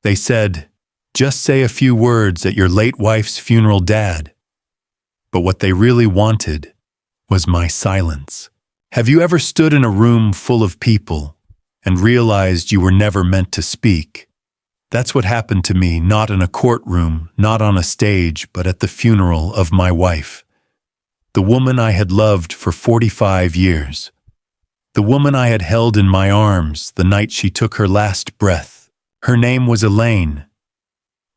They said, "Just say a few words at your late wife's funeral, Dad." But what they really wanted was my silence. Have you ever stood in a room full of people and realized you were never meant to speak? That's what happened to me, not in a courtroom, not on a stage, but at the funeral of my wife. The woman I had loved for 45 years. The woman I had held in my arms the night she took her last breath. Her name was Elaine.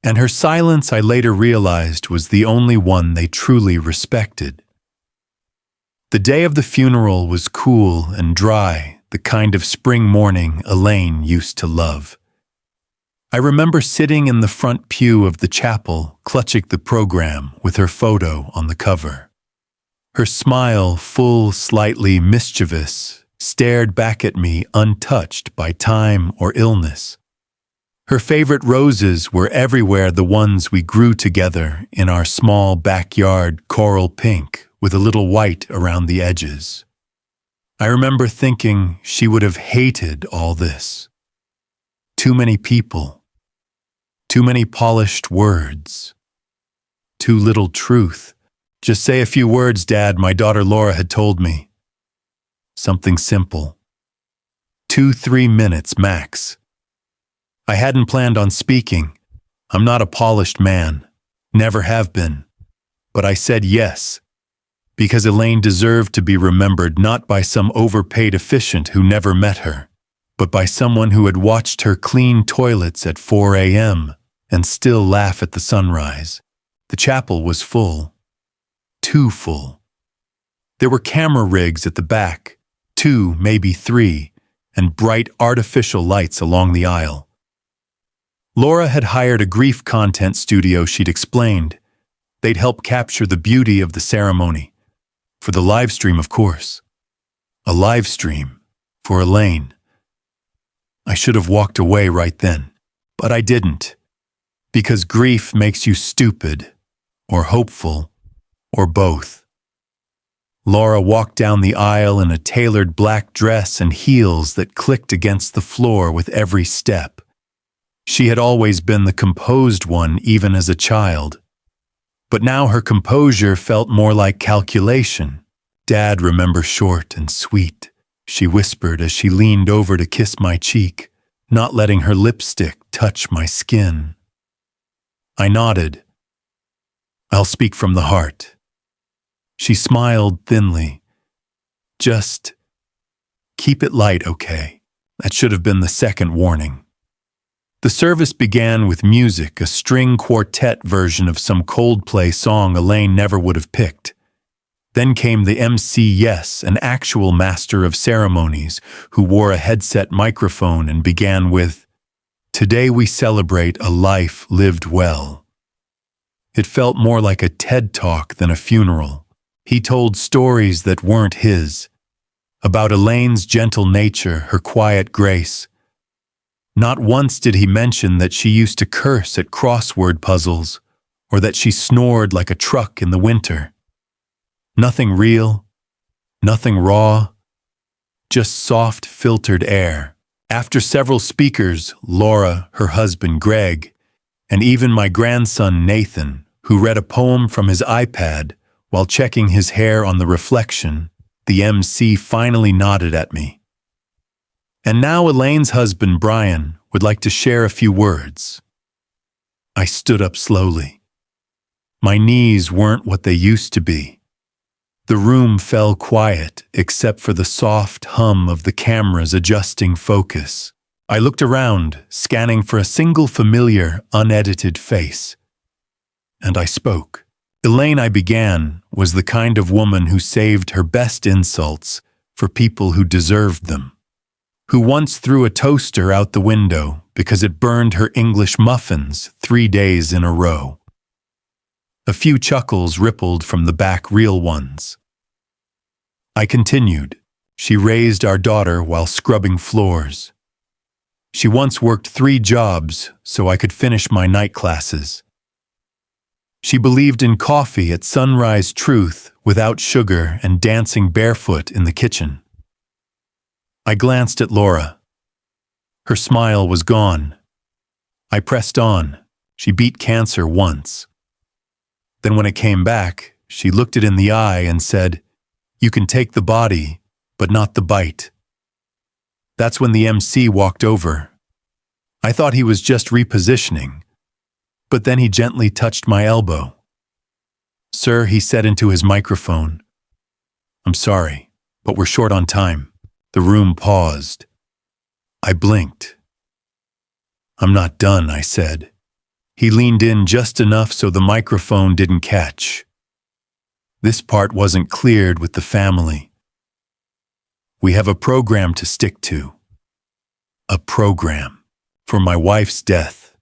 And her silence, I later realized, was the only one they truly respected. The day of the funeral was cool and dry, the kind of spring morning Elaine used to love. I remember sitting in the front pew of the chapel, clutching the program with her photo on the cover. Her smile, full, slightly mischievous, stared back at me untouched by time or illness. Her favorite roses were everywhere, the ones we grew together in our small backyard, coral pink with a little white around the edges. I remember thinking she would have hated all this. Too many people, too many polished words, too little truth. "Just say a few words, Dad," my daughter Laura had told me. Something simple. 2-3 minutes max. I hadn't planned on speaking. I'm not a polished man, never have been. But I said yes, because Elaine deserved to be remembered not by some overpaid efficient who never met her, but by someone who had watched her clean toilets at 4 a.m. and still laugh at the sunrise. The chapel was full. Too full. There were camera rigs at the back, 2, maybe 3, and bright artificial lights along the aisle. Laura had hired a grief content studio, she'd explained. They'd help capture the beauty of the ceremony. For the live stream, of course. A live stream for Elaine. I should have walked away right then, but I didn't. Because grief makes you stupid, or hopeful, or both. Laura walked down the aisle in a tailored black dress and heels that clicked against the floor with every step. She had always been the composed one, even as a child. But now her composure felt more like calculation. "Dad, remember, short and sweet," she whispered as she leaned over to kiss my cheek, not letting her lipstick touch my skin. I nodded. "I'll speak from the heart." She smiled thinly. "Just keep it light, okay?" That should have been the second warning. The service began with music, a string quartet version of some Coldplay song Elaine never would have picked. Then came the MC, yes, an actual master of ceremonies, who wore a headset microphone and began with, "Today we celebrate a life lived well." It felt more like a TED Talk than a funeral. He told stories that weren't his, about Elaine's gentle nature, her quiet grace. Not once did he mention that she used to curse at crossword puzzles, or that she snored like a truck in the winter. Nothing real, nothing raw, just soft, filtered air. After several speakers, Laura, her husband Greg, and even my grandson Nathan, who read a poem from his iPad while checking his hair on the reflection, the MC finally nodded at me. And now Elaine's husband, Brian, would like to share a few words. I stood up slowly. My knees weren't what they used to be. The room fell quiet, except for the soft hum of the cameras adjusting focus. I looked around, scanning for a single familiar, unedited face. And I spoke. Elaine, I began, was the kind of woman who saved her best insults for people who deserved them. Who once threw a toaster out the window because it burned her English muffins 3 days in a row. A few chuckles rippled from the back, real ones. I continued. She raised our daughter while scrubbing floors. She once worked 3 jobs so I could finish my night classes. She believed in coffee at Sunrise Truth without sugar and dancing barefoot in the kitchen. I glanced at Laura. Her smile was gone. I pressed on. She beat cancer once. Then when it came back, she looked it in the eye and said, "You can take the body, but not the bite." That's when the MC walked over. I thought he was just repositioning, but then he gently touched my elbow. "Sir," he said into his microphone, "I'm sorry, but we're short on time." The room paused. I blinked. "I'm not done," I said. He leaned in just enough so the microphone didn't catch. This part wasn't cleared with the family. "We have a program to stick to." A program for my wife's death.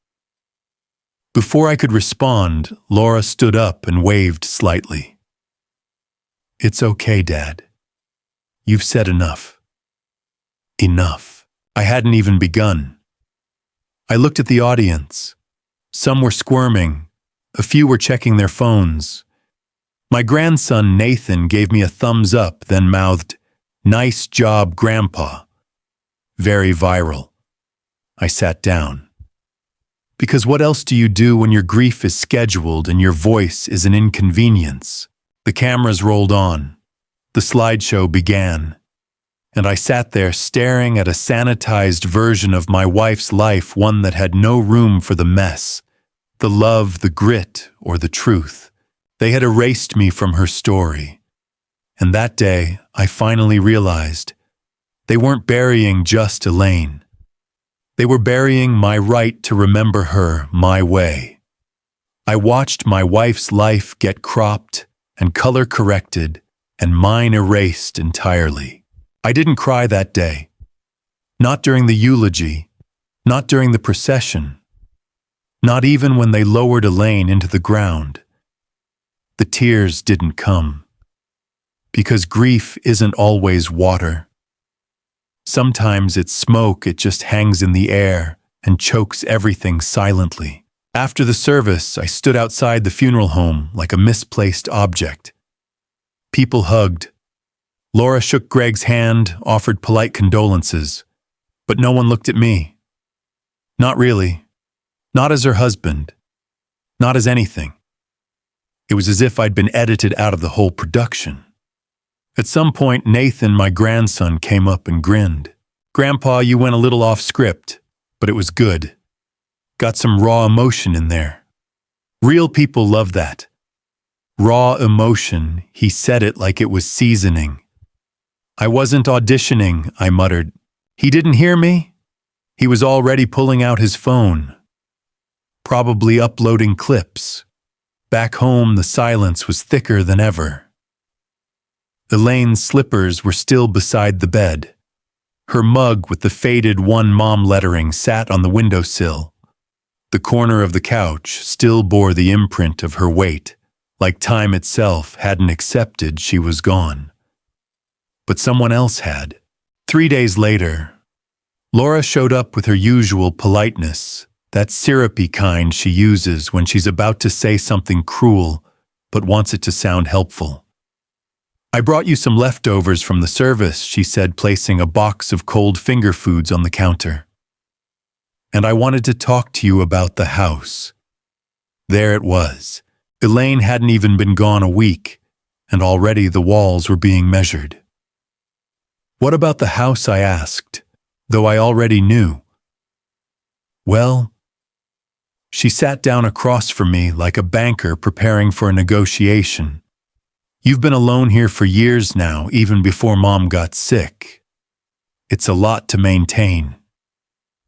Before I could respond, Laura stood up and waved slightly. "It's okay, Dad. You've said enough." Enough. I hadn't even begun. I looked at the audience. Some were squirming. A few were checking their phones. My grandson Nathan gave me a thumbs up, then mouthed, "Nice job, Grandpa." Very viral. I sat down. Because what else do you do when your grief is scheduled and your voice is an inconvenience? The cameras rolled on. The slideshow began. And I sat there staring at a sanitized version of my wife's life, one that had no room for the mess, the love, the grit, or the truth. They had erased me from her story. And that day, I finally realized they weren't burying just Elaine. They were burying my right to remember her my way. I watched my wife's life get cropped and color corrected and mine erased entirely. I didn't cry that day. Not during the eulogy, not during the procession, not even when they lowered Elaine into the ground. The tears didn't come. Because grief isn't always water. Sometimes it's smoke, it just hangs in the air and chokes everything silently. After the service, I stood outside the funeral home like a misplaced object. People hugged. Laura shook Greg's hand, offered polite condolences, but no one looked at me. Not really. Not as her husband. Not as anything. It was as if I'd been edited out of the whole production. At some point, Nathan, my grandson, came up and grinned. "Grandpa, you went a little off script, but it was good. Got some raw emotion in there. Real people love that. Raw emotion," he said it like it was seasoning. "I wasn't auditioning," I muttered. He didn't hear me. He was already pulling out his phone. Probably uploading clips. Back home, the silence was thicker than ever. Elaine's slippers were still beside the bed. Her mug with the faded One Mom lettering sat on the windowsill. The corner of the couch still bore the imprint of her weight, like time itself hadn't accepted she was gone. But someone else had. 3 days later, Laura showed up with her usual politeness, that syrupy kind she uses when she's about to say something cruel but wants it to sound helpful. "I brought you some leftovers from the service," she said, placing a box of cold finger foods on the counter. "And I wanted to talk to you about the house." There it was. Elaine hadn't even been gone a week, and already the walls were being measured. "What about the house?" I asked, though I already knew. "Well," she sat down across from me like a banker preparing for a negotiation. "You've been alone here for years now, even before Mom got sick. It's a lot to maintain.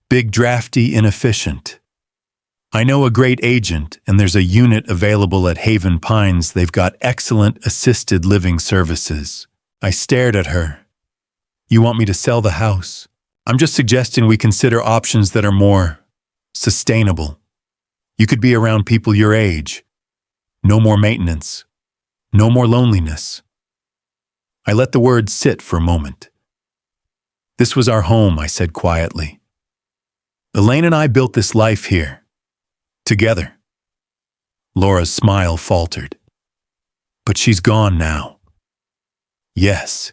Big, drafty, inefficient. I know a great agent, and there's a unit available at Haven Pines. They've got excellent assisted living services." I stared at her. "You want me to sell the house?" "I'm just suggesting we consider options that are more sustainable. You could be around people your age. No more maintenance. No more loneliness." I let the words sit for a moment. "This was our home," I said quietly. "Elaine and I built this life here. Together." Laura's smile faltered. "But she's gone now." "Yes."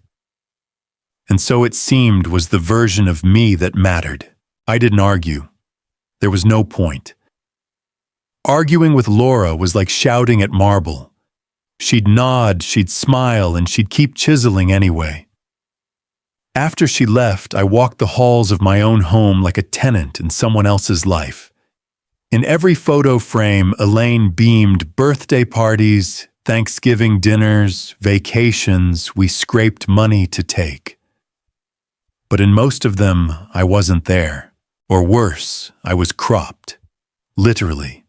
And so it seemed was the version of me that mattered. I didn't argue. There was no point. Arguing with Laura was like shouting at marble. She'd nod, she'd smile, and she'd keep chiseling anyway. After she left, I walked the halls of my own home like a tenant in someone else's life. In every photo frame, Elaine beamed birthday parties, Thanksgiving dinners, vacations we scraped money to take. But in most of them, I wasn't there. Or worse, I was cropped. Literally.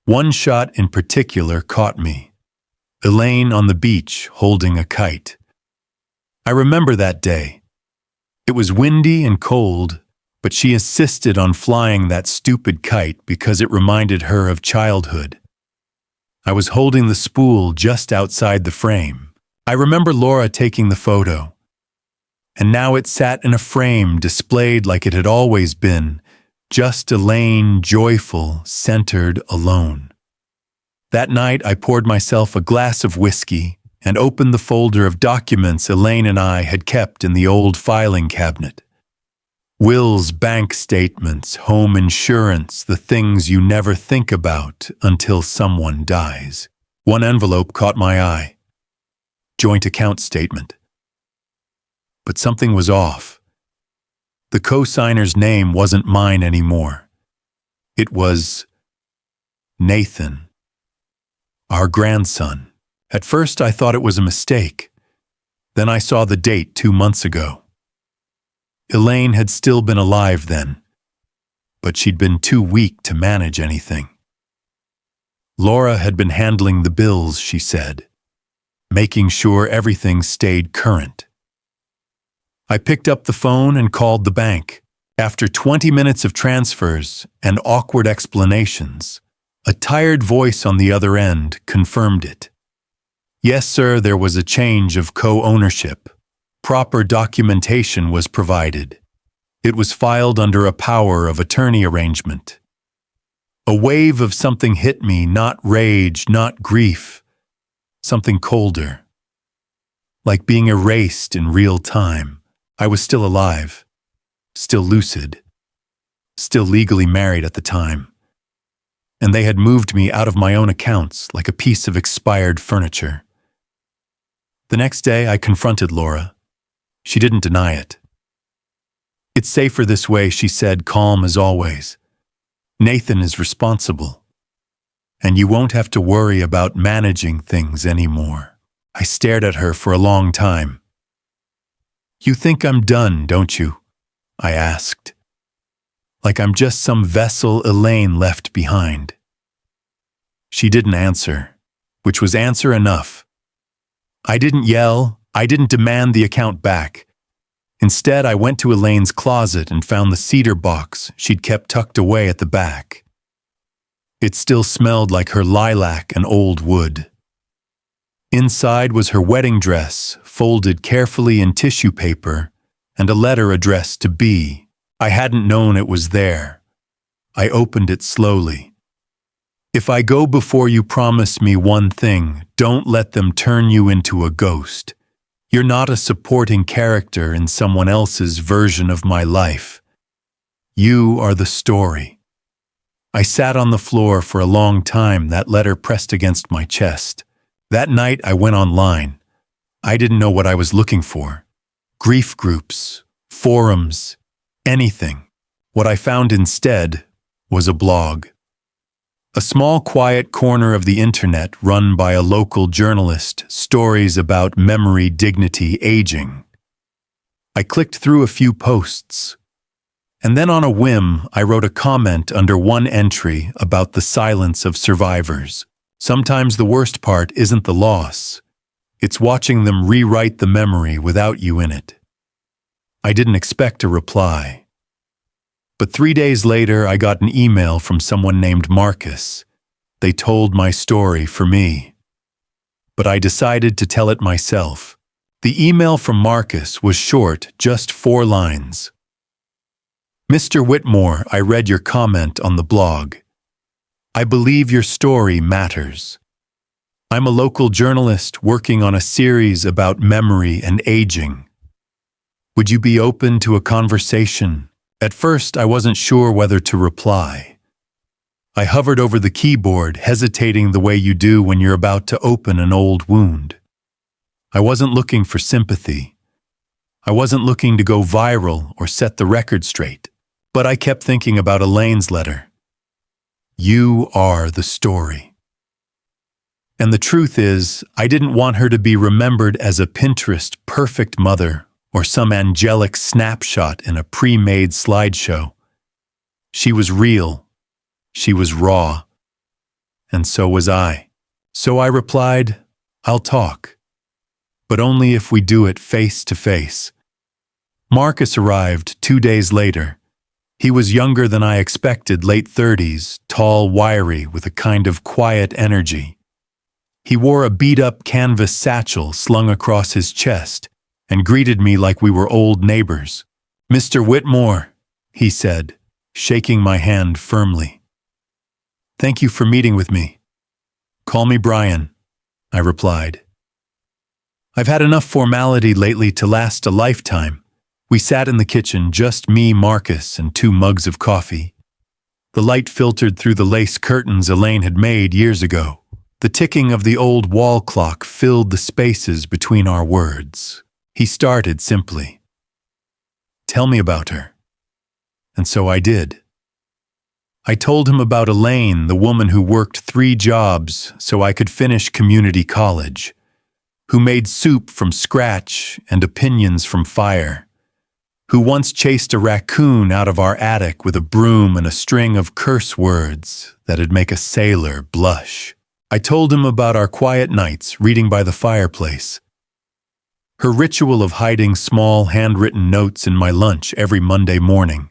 One shot in particular caught me. Elaine on the beach holding a kite. I remember that day. It was windy and cold, but she insisted on flying that stupid kite because it reminded her of childhood. I was holding the spool just outside the frame. I remember Laura taking the photo. And now it sat in a frame displayed like it had always been, just Elaine, joyful, centered, alone. That night I poured myself a glass of whiskey and opened the folder of documents Elaine and I had kept in the old filing cabinet. Wills, bank statements, home insurance, the things you never think about until someone dies. One envelope caught my eye. Joint account statement. But something was off. The co-signer's name wasn't mine anymore. It was Nathan, our grandson. At first I thought it was a mistake. Then I saw the date 2 months ago. Elaine had still been alive then, but she'd been too weak to manage anything. Laura had been handling the bills, she said, making sure everything stayed current. I picked up the phone and called the bank. After 20 minutes of transfers and awkward explanations, a tired voice on the other end confirmed it. Yes, sir, there was a change of co-ownership. Proper documentation was provided. It was filed under a power of attorney arrangement. A wave of something hit me, not rage, not grief, something colder. Like being erased in real time. I was still alive, still lucid, still legally married at the time. And they had moved me out of my own accounts like a piece of expired furniture. The next day I confronted Laura. She didn't deny it. It's safer this way, she said, calm as always. Nathan is responsible. And you won't have to worry about managing things anymore. I stared at her for a long time. You think I'm done, don't you? I asked. Like I'm just some vessel Elaine left behind. She didn't answer, which was answer enough. I didn't yell, I didn't demand the account back. Instead, I went to Elaine's closet and found the cedar box she'd kept tucked away at the back. It still smelled like her lilac and old wood. Inside was her wedding dress, folded carefully in tissue paper, and a letter addressed to B. I hadn't known it was there. I opened it slowly. If I go before you promise me one thing, don't let them turn you into a ghost. You're not a supporting character in someone else's version of my life. You are the story. I sat on the floor for a long time, that letter pressed against my chest. That night I went online. I didn't know what I was looking for. Grief groups, forums, anything. What I found instead was a blog. A small quiet corner of the internet run by a local journalist, stories about memory, dignity, aging. I clicked through a few posts. And then on a whim, I wrote a comment under one entry about the silence of survivors. Sometimes the worst part isn't the loss. It's watching them rewrite the memory without you in it. I didn't expect a reply. But 3 days later, I got an email from someone named Marcus. They told my story for me. But I decided to tell it myself. The email from Marcus was short, just 4 lines. Mr. Whitmore, I read your comment on the blog. I believe your story matters. I'm a local journalist working on a series about memory and aging. Would you be open to a conversation? At first, I wasn't sure whether to reply. I hovered over the keyboard, hesitating the way you do when you're about to open an old wound. I wasn't looking for sympathy. I wasn't looking to go viral or set the record straight. But I kept thinking about Elaine's letter. You are the story. And the truth is, I didn't want her to be remembered as a Pinterest perfect mother or some angelic snapshot in a pre-made slideshow. She was real. She was raw. And so was I. So I replied, I'll talk. But only if we do it face to face. Marcus arrived 2 days later. He was younger than I expected, late 30s, tall, wiry, with a kind of quiet energy. He wore a beat-up canvas satchel slung across his chest and greeted me like we were old neighbors. "Mr. Whitmore," he said, shaking my hand firmly. "Thank you for meeting with me." "Call me Brian," I replied. "I've had enough formality lately to last a lifetime." We sat in the kitchen, just me, Marcus, and 2 mugs of coffee. The light filtered through the lace curtains Elaine had made years ago. The ticking of the old wall clock filled the spaces between our words. He started simply. "Tell me about her." And so I did. I told him about Elaine, the woman who worked 3 jobs so I could finish community college, who made soup from scratch and opinions from fire, who once chased a raccoon out of our attic with a broom and a string of curse words that'd make a sailor blush. I told him about our quiet nights reading by the fireplace, her ritual of hiding small handwritten notes in my lunch every Monday morning,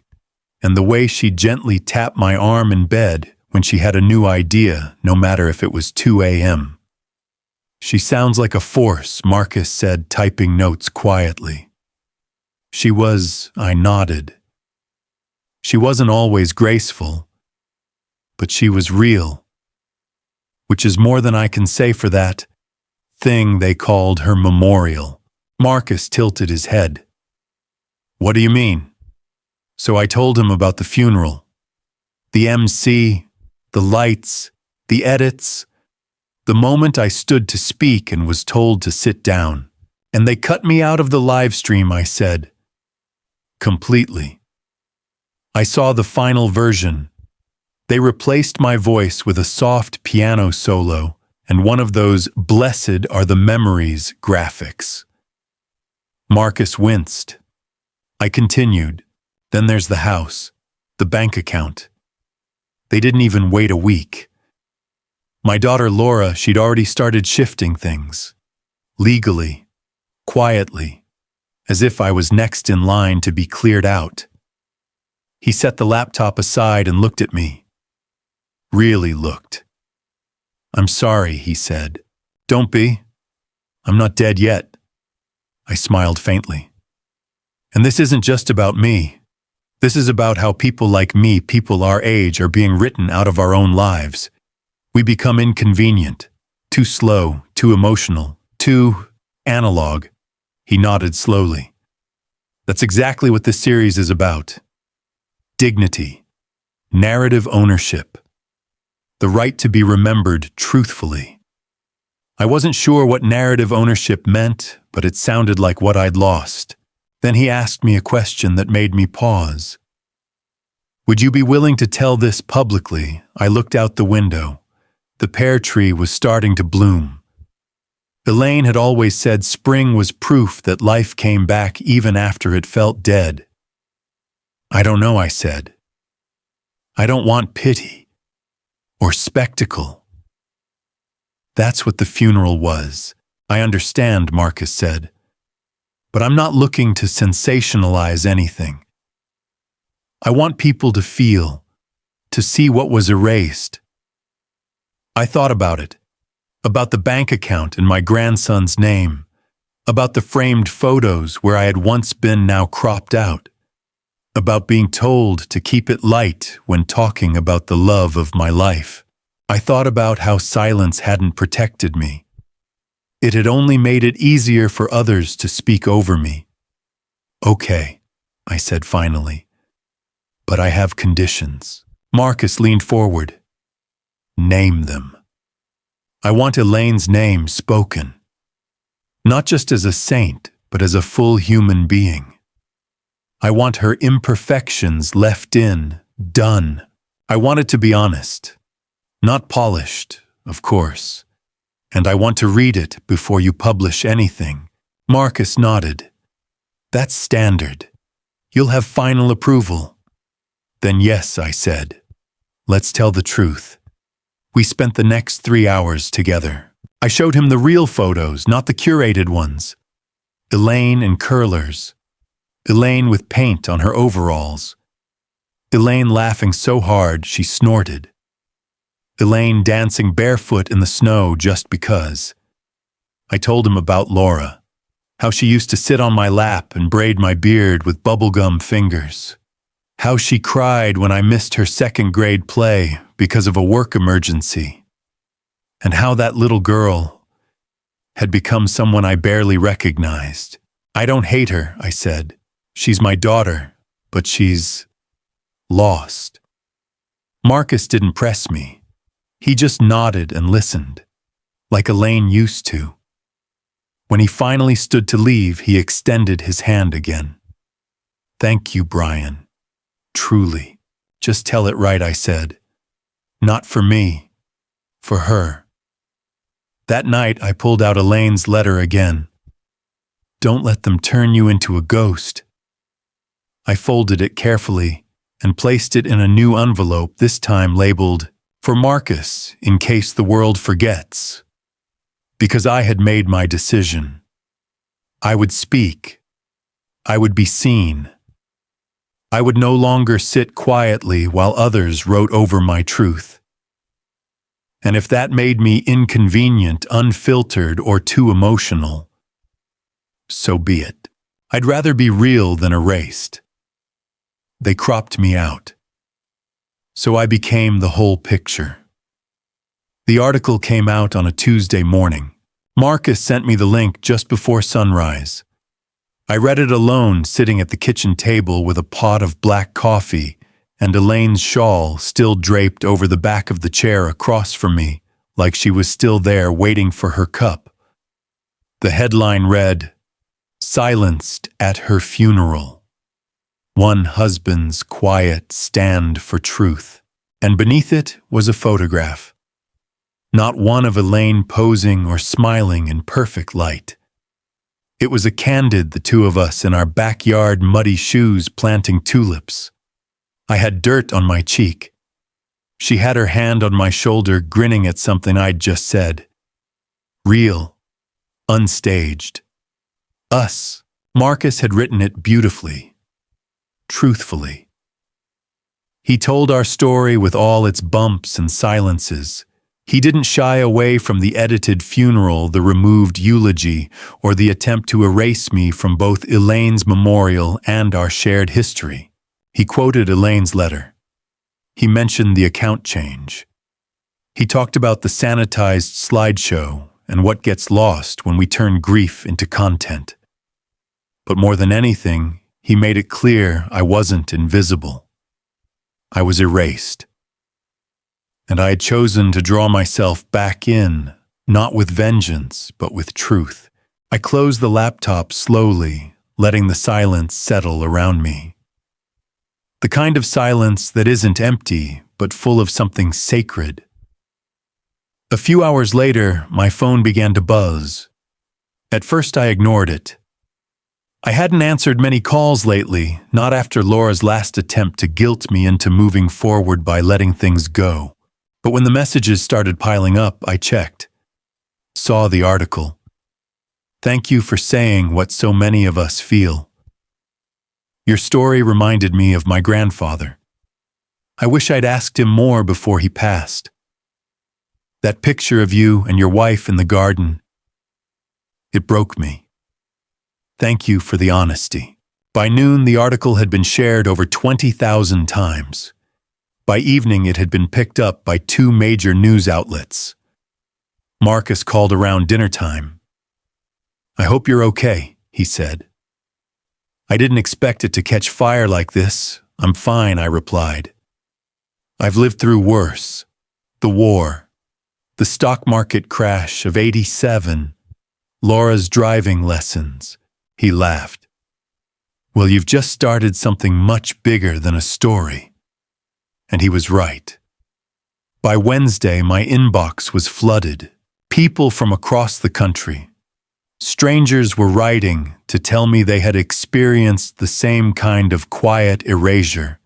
and the way she gently tapped my arm in bed when she had a new idea, no matter if it was 2 a.m. "She sounds like a force," Marcus said, typing notes quietly. "She was," I nodded. "She wasn't always graceful, but she was real, which is more than I can say for that thing they called her memorial." Marcus tilted his head. "What do you mean?" So I told him about the funeral, the MC, the lights, the edits, the moment I stood to speak and was told to sit down. "And they cut me out of the live stream," I said. "Completely. I saw the final version. They replaced my voice with a soft piano solo and one of those 'blessed are the memories' graphics." Marcus winced. I continued. "Then there's the house, the bank account. They didn't even wait a week. My daughter Laura, she'd already started shifting things. Legally, quietly, as if I was next in line to be cleared out." He set the laptop aside and looked at me. Really looked. "I'm sorry," he said. "Don't be. I'm not dead yet." I smiled faintly. "And this isn't just about me. This is about how people like me, people our age, are being written out of our own lives. We become inconvenient, too slow, too emotional, too analog." He nodded slowly. "That's exactly what this series is about. Dignity, narrative ownership, the right to be remembered truthfully." I wasn't sure what narrative ownership meant, but it sounded like what I'd lost. Then he asked me a question that made me pause. "Would you be willing to tell this publicly?" I looked out the window. The pear tree was starting to bloom. Elaine had always said spring was proof that life came back even after it felt dead. "I don't know," I said. "I don't want pity or spectacle." "That's what the funeral was." "I understand," Marcus said. "But I'm not looking to sensationalize anything. I want people to feel, to see what was erased." I thought about it, about the bank account and my grandson's name, about the framed photos where I had once been now cropped out, about being told to keep it light when talking about the love of my life. I thought about how silence hadn't protected me. It had only made it easier for others to speak over me. "Okay," I said finally. But I have conditions. Marcus leaned forward. Name them. I want Elaine's name spoken. Not just as a saint, but as a full human being. I want her imperfections left in, done. I want it to be honest. Not polished, of course. And I want to read it before you publish anything. Marcus nodded. That's standard. You'll have final approval. Then yes, I said. Let's tell the truth. We spent the next 3 hours together. I showed him the real photos, not the curated ones. Elaine in curlers. Elaine with paint on her overalls. Elaine laughing so hard she snorted. Elaine dancing barefoot in the snow just because. I told him about Laura, how she used to sit on my lap and braid my beard with bubblegum fingers. How she cried when I missed her second-grade play because of a work emergency. And how that little girl had become someone I barely recognized. I don't hate her, I said. She's my daughter, but she's lost. Marcus didn't press me. He just nodded and listened, like Elaine used to. When he finally stood to leave, he extended his hand again. Thank you, Brian. Truly. Just tell it right, I said. Not for me, for her. That night, I pulled out Elaine's letter again. Don't let them turn you into a ghost. I folded it carefully and placed it in a new envelope, this time labeled, For Marcus, in case the world forgets. Because I had made my decision. I would speak. I would be seen. I would no longer sit quietly while others wrote over my truth. And if that made me inconvenient, unfiltered, or too emotional, so be it. I'd rather be real than erased. They cropped me out. So I became the whole picture. The article came out on a Tuesday morning. Marcus sent me the link just before sunrise. I read it alone, sitting at the kitchen table with a pot of black coffee and Elaine's shawl still draped over the back of the chair across from me, like she was still there waiting for her cup. The headline read, Silenced at her funeral. One husband's quiet stand for truth. And beneath it was a photograph. Not one of Elaine posing or smiling in perfect light. It was a candid, the two of us in our backyard muddy shoes planting tulips. I had dirt on my cheek. She had her hand on my shoulder, grinning at something I'd just said. Real. Unstaged. Us. Marcus had written it beautifully. Truthfully. He told our story with all its bumps and silences. He didn't shy away from the edited funeral, the removed eulogy, or the attempt to erase me from both Elaine's memorial and our shared history. He quoted Elaine's letter. He mentioned the account change. He talked about the sanitized slideshow and what gets lost when we turn grief into content. But more than anything, he made it clear I wasn't invisible. I was erased. And I had chosen to draw myself back in, not with vengeance, but with truth. I closed the laptop slowly, letting the silence settle around me. The kind of silence that isn't empty, but full of something sacred. A few hours later, my phone began to buzz. At first, I ignored it. I hadn't answered many calls lately, not after Laura's last attempt to guilt me into moving forward by letting things go. But when the messages started piling up, I checked. Saw the article. Thank you for saying what so many of us feel. Your story reminded me of my grandfather. I wish I'd asked him more before he passed. That picture of you and your wife in the garden, it broke me. Thank you for the honesty. By noon, the article had been shared over 20,000 times. By evening, it had been picked up by 2 major news outlets. Marcus called around dinner time. I hope you're okay, he said. I didn't expect it to catch fire like this, I'm fine, I replied. I've lived through worse. The war, the stock market crash of '87, Laura's driving lessons. He laughed. Well, you've just started something much bigger than a story. And he was right. By Wednesday, my inbox was flooded. People from across the country. Strangers were writing to tell me they had experienced the same kind of quiet erasure.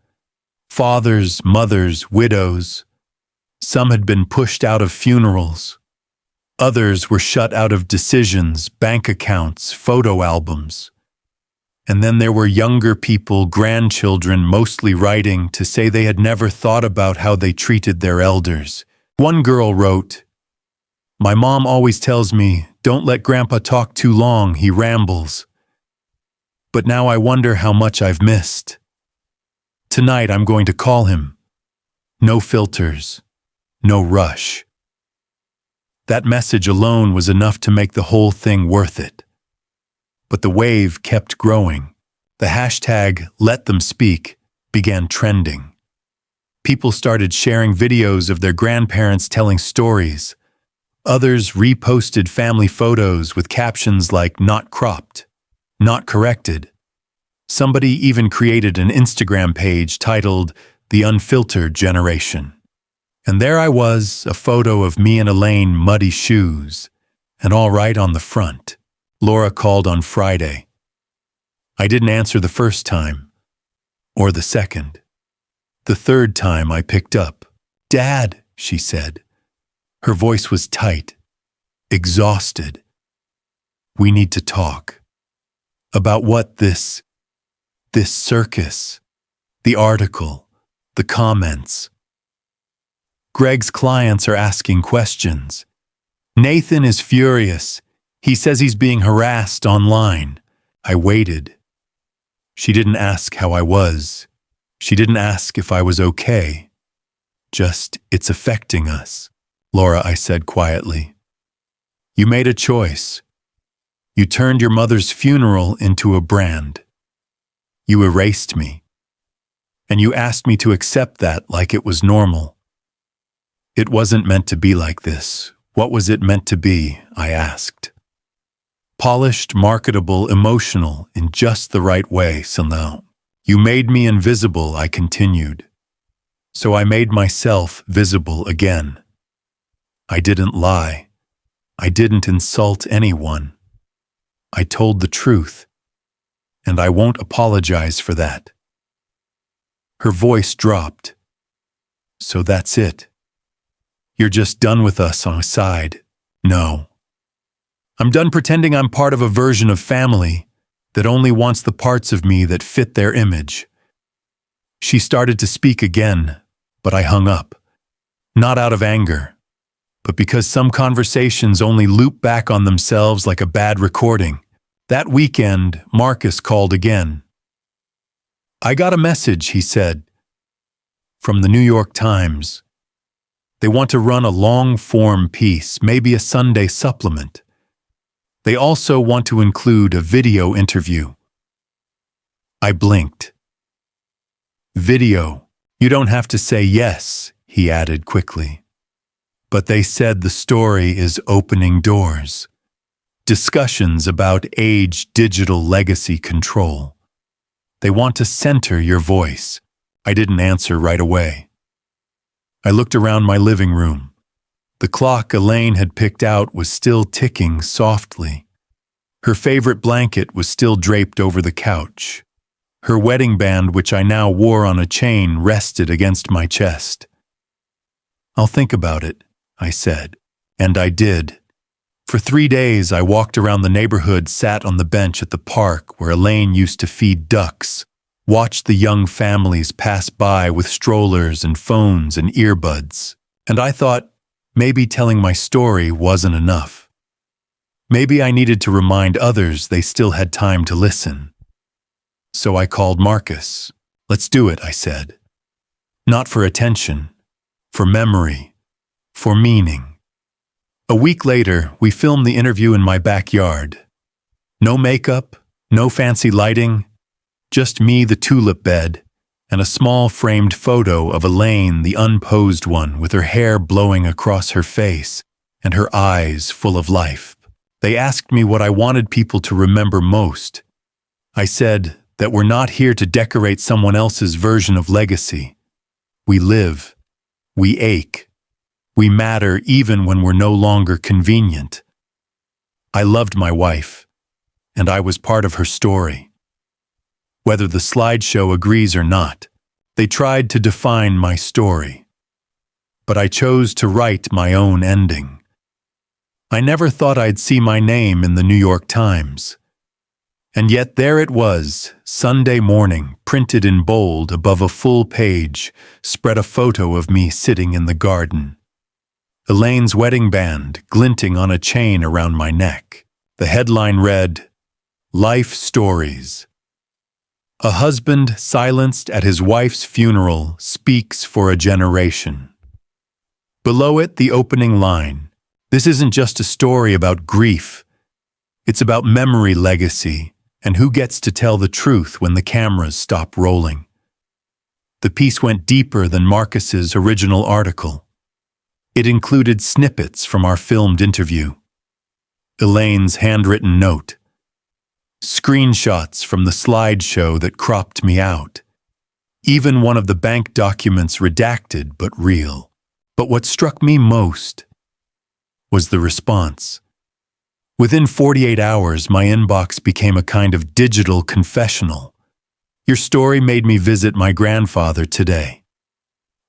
Fathers, mothers, widows. Some had been pushed out of funerals. Others were shut out of decisions, bank accounts, photo albums. And then there were younger people, grandchildren, mostly writing to say they had never thought about how they treated their elders. One girl wrote, "My mom always tells me, don't let Grandpa talk too long, he rambles. But now I wonder how much I've missed. Tonight I'm going to call him. No filters, no rush." That message alone was enough to make the whole thing worth it. But the wave kept growing. The hashtag #LetThemSpeak began trending. People started sharing videos of their grandparents telling stories. Others reposted family photos with captions like "not cropped," "not corrected." Somebody even created an Instagram page titled "The Unfiltered Generation." And there I was, a photo of me and Elaine, muddy shoes, and all right on the front. Laura called on Friday. I didn't answer the first time, or the second. The third time I picked up. "Dad," she said. Her voice was tight, exhausted. "We need to talk." About what? This circus, the article, the comments. Greg's clients are asking questions. Nathan is furious. He says he's being harassed online. I waited. She didn't ask how I was. She didn't ask if I was okay. Just, "It's affecting us." "Laura," I said quietly, "you made a choice. You turned your mother's funeral into a brand. You erased me. And you asked me to accept that like it was normal. It wasn't meant to be like this. What was it meant to be?" I asked. "Polished, marketable, emotional, in just the right way, Silnau. You made me invisible," I continued. "So I made myself visible again. I didn't lie. I didn't insult anyone. I told the truth, and I won't apologize for that." Her voice dropped. "So that's it. You're just done with us on a side." "No. I'm done pretending I'm part of a version of family that only wants the parts of me that fit their image." She started to speak again, but I hung up. Not out of anger, but because some conversations only loop back on themselves like a bad recording. That weekend, Marcus called again. "I got a message," he said, "from the New York Times. They want to run a long-form piece, maybe a Sunday supplement. They also want to include a video interview." I blinked. "Video. You don't have to say yes," he added quickly. "But they said the story is opening doors. Discussions about age digital legacy control. They want to center your voice." I didn't answer right away. I looked around my living room. The clock Elaine had picked out was still ticking softly. Her favorite blanket was still draped over the couch. Her wedding band, which I now wore on a chain, rested against my chest. "I'll think about it," I said. And I did. For 3 days, I walked around the neighborhood, sat on the bench at the park where Elaine used to feed ducks, watched the young families pass by with strollers and phones and earbuds. And I thought, maybe telling my story wasn't enough. Maybe I needed to remind others they still had time to listen. So I called Marcus. "Let's do it," I said. Not for attention, for memory, for meaning. A week later, we filmed the interview in my backyard. No makeup, no fancy lighting, just me, the tulip bed, and a small framed photo of Elaine, the unposed one, with her hair blowing across her face and her eyes full of life. They asked me what I wanted people to remember most. I said that we're not here to decorate someone else's version of legacy. We live. We ache. We matter even when we're no longer convenient. I loved my wife, and I was part of her story. Whether the slideshow agrees or not, they tried to define my story. But I chose to write my own ending. I never thought I'd see my name in the New York Times. And yet there it was, Sunday morning, printed in bold above a full page, spread a photo of me sitting in the garden. Elaine's wedding band glinting on a chain around my neck. The headline read, "Life Stories." A husband silenced at his wife's funeral speaks for a generation. Below it, the opening line, "This isn't just a story about grief. It's about memory legacy and who gets to tell the truth when the cameras stop rolling." The piece went deeper than Marcus's original article. It included snippets from our filmed interview, Elaine's handwritten note, screenshots from the slideshow that cropped me out, even one of the bank documents redacted but real. But what struck me most was the response. Within 48 hours, my inbox became a kind of digital confessional. "Your story made me visit my grandfather today.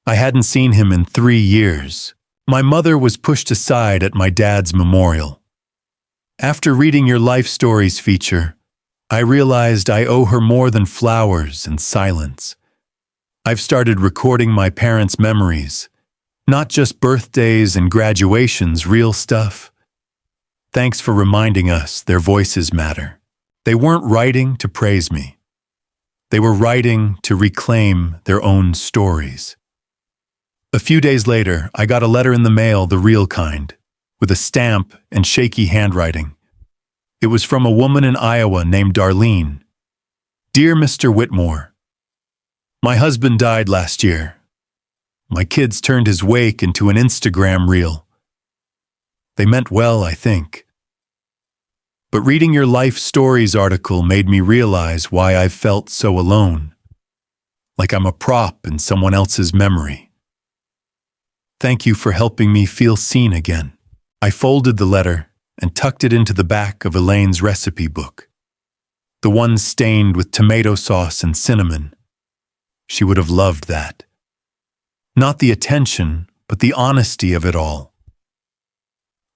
I hadn't seen him in 3 years. My mother was pushed aside at my dad's memorial. After reading your Life Stories feature, I realized I owe her more than flowers and silence. I've started recording my parents' memories, not just birthdays and graduations, real stuff. Thanks for reminding us their voices matter." They weren't writing to praise me. They were writing to reclaim their own stories. A few days later, I got a letter in the mail, the real kind, with a stamp and shaky handwriting. It was from a woman in Iowa named Darlene. "Dear Mr. Whitmore, my husband died last year. My kids turned his wake into an Instagram reel. They meant well, I think. But reading your Life Stories article made me realize why I've felt so alone, like I'm a prop in someone else's memory. Thank you for helping me feel seen again." I folded the letter and tucked it into the back of Elaine's recipe book, the one stained with tomato sauce and cinnamon. She would have loved that. Not the attention, but the honesty of it all.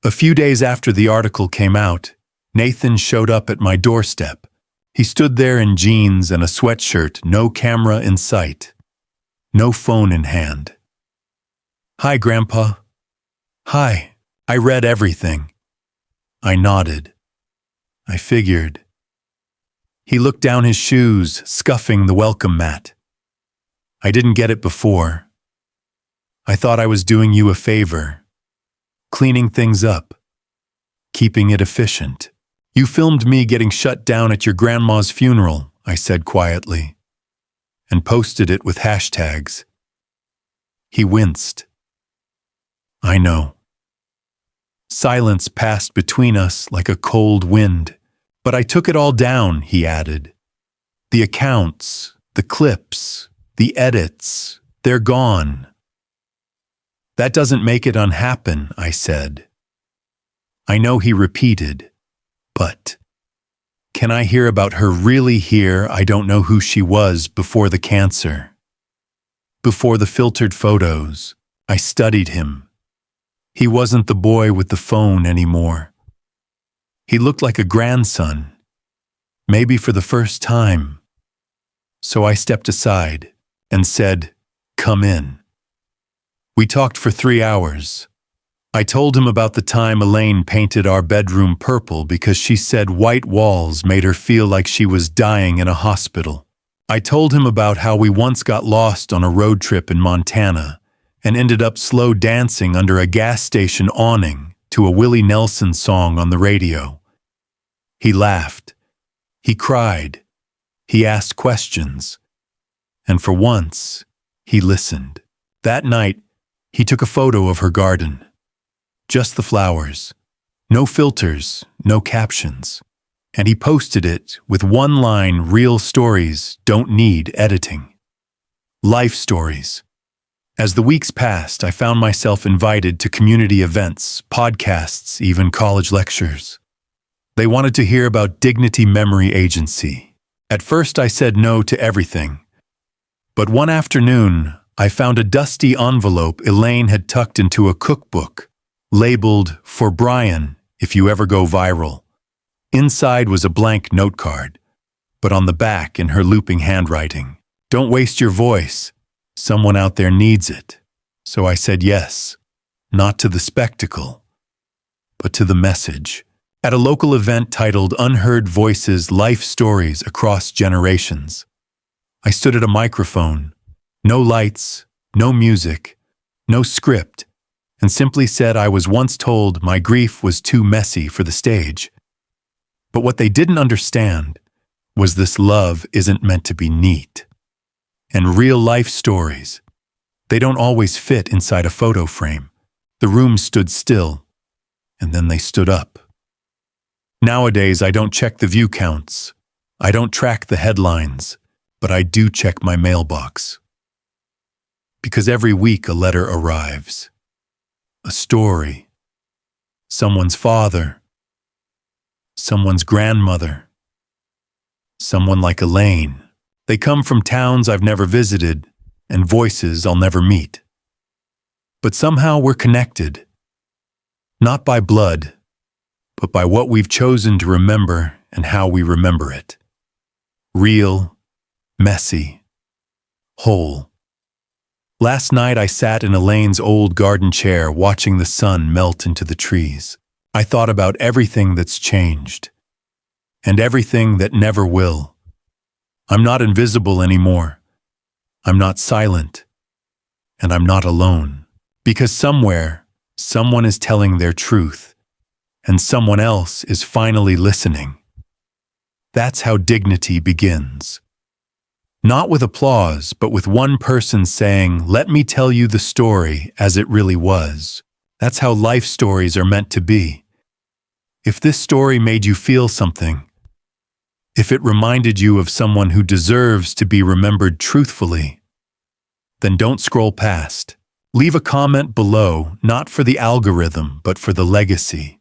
A few days after the article came out, Nathan showed up at my doorstep. He stood there in jeans and a sweatshirt, no camera in sight, no phone in hand. "Hi, Grandpa." "Hi, I read everything." I nodded. I figured. He looked down his shoes, scuffing the welcome mat. "I didn't get it before. I thought I was doing you a favor, cleaning things up, keeping it efficient." "You filmed me getting shut down at your grandma's funeral," I said quietly, and posted it with hashtags. He winced. "I know." Silence passed between us like a cold wind. "But I took it all down," he added. "The accounts, the clips, the edits, they're gone." "That doesn't make it unhappen," I said. I know he repeated, "But can I hear about her really here? I don't know who she was before the cancer. Before the filtered photos, I studied him. He wasn't the boy with the phone anymore. He looked like a grandson, maybe for the first time." So I stepped aside and said, "Come in." We talked for 3 hours. I told him about the time Elaine painted our bedroom purple because she said white walls made her feel like she was dying in a hospital. I told him about how we once got lost on a road trip in Montana and ended up slow dancing under a gas station awning to a Willie Nelson song on the radio. He laughed. He cried. He asked questions. And for once, he listened. That night, he took a photo of her garden. Just the flowers. No filters, no captions. And he posted it with one line: "Real stories don't need editing." Life stories. As the weeks passed, I found myself invited to community events, podcasts, even college lectures. They wanted to hear about Dignity Memory Agency. At first, I said no to everything. But one afternoon, I found a dusty envelope Elaine had tucked into a cookbook, labeled "For Brian, if you ever go viral." Inside was a blank note card, but on the back, in her looping handwriting, "Don't waste your voice. Someone out there needs it." So I said yes, not to the spectacle, but to the message. At a local event titled "Unheard Voices, Life Stories Across Generations," I stood at a microphone, no lights, no music, no script, and simply said I was once told my grief was too messy for the stage. But what they didn't understand was this love isn't meant to be neat. And real life stories, they don't always fit inside a photo frame. The room stood still, and then they stood up. Nowadays, I don't check the view counts. I don't track the headlines, but I do check my mailbox. Because every week a letter arrives. A story. Someone's father. Someone's grandmother. Someone like Elaine. They come from towns I've never visited and voices I'll never meet. But somehow we're connected. Not by blood, but by what we've chosen to remember and how we remember it. Real, messy, whole. Last night I sat in Elaine's old garden chair watching the sun melt into the trees. I thought about everything that's changed, and everything that never will. I'm not invisible anymore. I'm not silent. And I'm not alone. Because somewhere, someone is telling their truth, and someone else is finally listening. That's how dignity begins. Not with applause, but with one person saying, "Let me tell you the story as it really was." That's how life stories are meant to be. If this story made you feel something, if it reminded you of someone who deserves to be remembered truthfully, then don't scroll past. Leave a comment below, not for the algorithm, but for the legacy.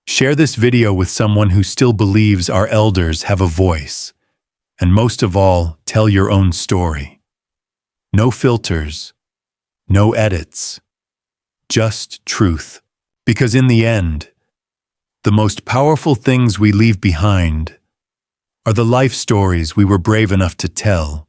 Share this video with someone who still believes our elders have a voice. And most of all, tell your own story. No filters, no edits, just truth. Because in the end, the most powerful things we leave behind are the life stories we were brave enough to tell.